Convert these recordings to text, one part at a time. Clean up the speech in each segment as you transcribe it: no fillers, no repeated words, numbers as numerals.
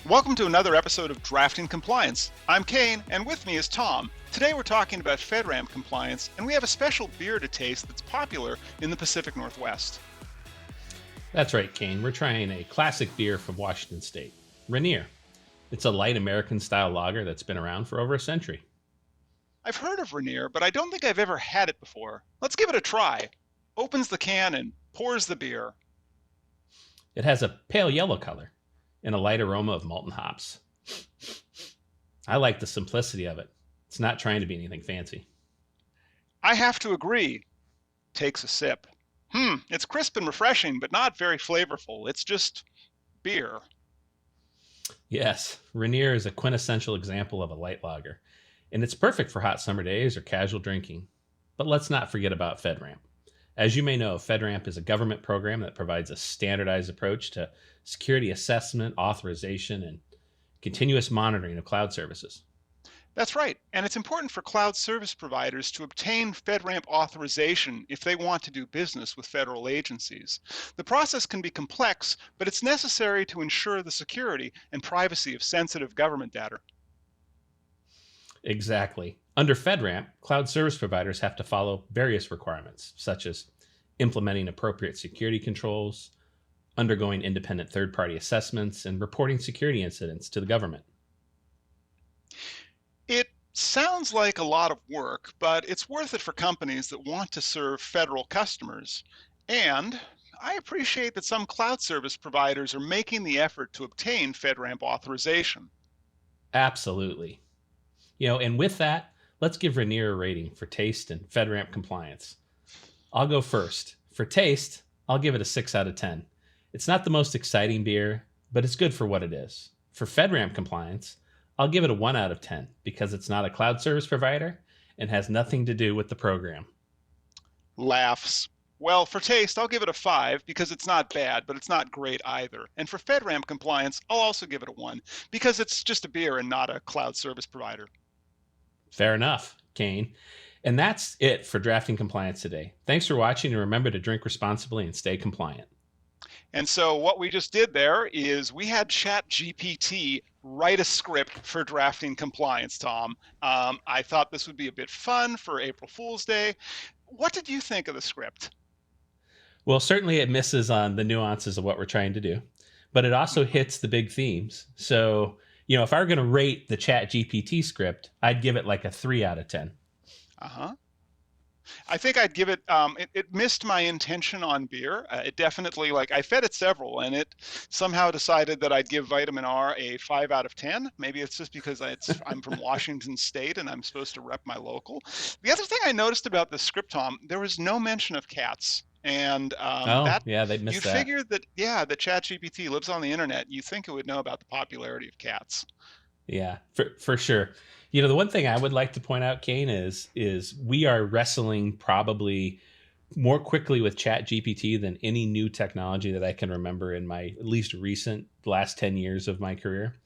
Welcome to another episode of Drafting Compliance. I'm Kane, and with me is Tom. Today we're talking about FedRAMP compliance, and we have a special beer to taste that's popular in the Pacific Northwest. That's right, Kane. We're trying a classic beer from Washington State, Rainier. It's a light American-style lager that's been around for over a century. I've heard of Rainier, but I don't think I've ever had it before. Let's give it a try. Opens the can and pours the beer. It has a pale yellow color and a light aroma of malt and hops. I like the simplicity of it. It's not trying to be anything fancy. I have to agree. Takes a sip. It's crisp and refreshing, but not very flavorful. It's just beer. Yes, Rainier is a quintessential example of a light lager, and it's perfect for hot summer days or casual drinking. But let's not forget about FedRAMP. As you may know, FedRAMP is a government program that provides a standardized approach to security assessment, authorization, and continuous monitoring of cloud services. That's right, and it's important for cloud service providers to obtain FedRAMP authorization if they want to do business with federal agencies. The process can be complex, but it's necessary to ensure the security and privacy of sensitive government data. Exactly. Under FedRAMP, cloud service providers have to follow various requirements, such as implementing appropriate security controls, undergoing independent third-party assessments, and reporting security incidents to the government. It sounds like a lot of work, but it's worth it for companies that want to serve federal customers. And I appreciate that some cloud service providers are making the effort to obtain FedRAMP authorization. Absolutely. And with that, let's give Rainier a rating for taste and FedRAMP compliance. I'll go first. For taste, I'll give it a 6 out of 10. It's not the most exciting beer, but it's good for what it is. For FedRAMP compliance, I'll give it a 1 out of 10 because it's not a cloud service provider and has nothing to do with the program. Laughs. Well, for taste, I'll give it a 5 because it's not bad, but it's not great either. And for FedRAMP compliance, I'll also give it a 1 because it's just a beer and not a cloud service provider. Fair enough, Kane. And that's it for Drafting Compliance today. Thanks for watching, and remember to drink responsibly and stay compliant. And so what we just did there is we had ChatGPT write a script for Drafting Compliance, Tom. I thought this would be a bit fun for April Fool's Day. What did you think of the script? Well, certainly it misses on the nuances of what we're trying to do, but it also hits the big themes. So, if I were going to rate the ChatGPT script, I'd give it like a 3 out of 10. I think I'd give it, it missed my intention on beer. It definitely, I fed it several, and it somehow decided that I'd give vitamin R a 5 out of 10. Maybe it's just because I'm from Washington State and I'm supposed to rep my local. The other thing I noticed about the script, Tom, there was no mention of cats. And they missed you that. figure that, that ChatGPT lives on the internet. You think it would know about the popularity of cats. Yeah, for sure. The one thing I would like to point out, Kane, is we are wrestling probably more quickly with ChatGPT than any new technology that I can remember in my at least recent last 10 years of my career.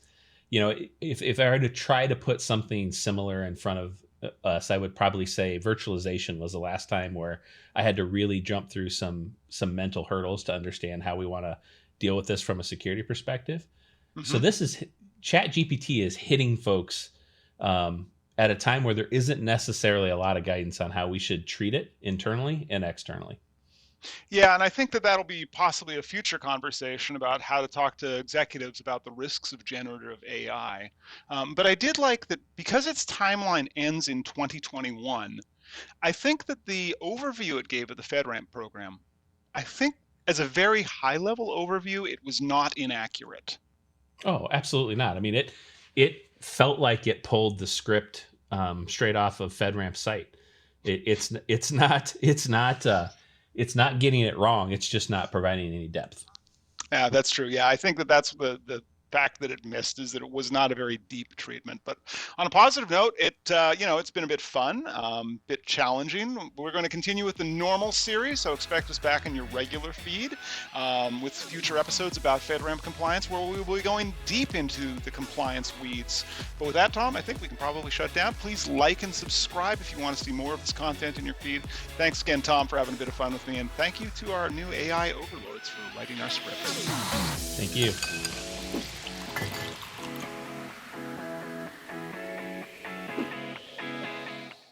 If I were to try to put something similar in front of us, I would probably say virtualization was the last time where I had to really jump through some mental hurdles to understand how we want to deal with this from a security perspective. Mm-hmm. So ChatGPT is hitting folks at a time where there isn't necessarily a lot of guidance on how we should treat it internally and externally. Yeah, and I think that that'll be possibly a future conversation about how to talk to executives about the risks of generative AI. But I did like that because its timeline ends in 2021, I think that the overview it gave of the FedRAMP program, I think as a very high-level overview, it was not inaccurate. Oh, absolutely not. I mean, it felt like it pulled the script straight off of FedRAMP's site. It's not getting it wrong. It's just not providing any depth. Yeah, that's true. Yeah, I think that's fact that it missed is that it was not a very deep treatment. But on a positive note, it's been a bit fun, bit challenging. We're going to continue with the normal series, so expect us back in your regular feed with future episodes about FedRAMP compliance, where we will be going deep into the compliance weeds. But with that, Tom, I think we can probably shut down. Please like and subscribe if you want to see more of this content in your feed. Thanks again, Tom, for having a bit of fun with me, and thank you to our new AI overlords for writing our scripts. Thank you.